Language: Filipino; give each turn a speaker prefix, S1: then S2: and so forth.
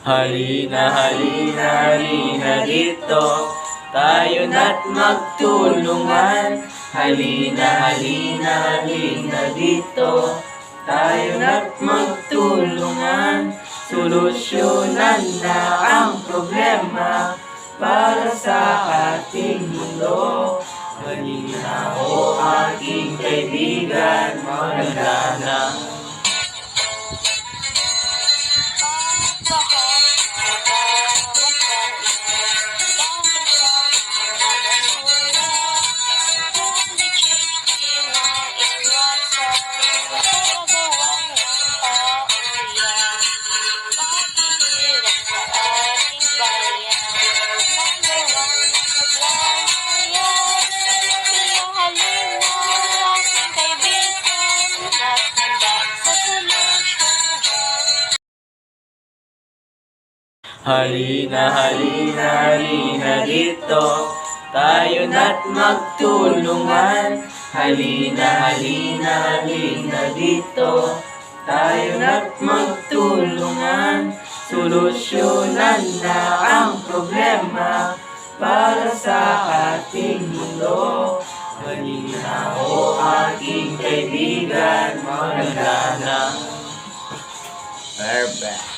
S1: Halina, halina, halina dito, tayo na't magtulungan. Halina, halina, halina dito, tayo na't magtulungan. Solusyonan na ang problema para sa ating mundo. Halina o aking kaibigan, maganda na. Halina, halina, halina dito, tayo na't magtulungan. Halina, halina, halina dito, tayo na't magtulungan. Solusyonan na ang problema para sa ating mundo. Halina o aking kaibigan, maganda na. Perfect.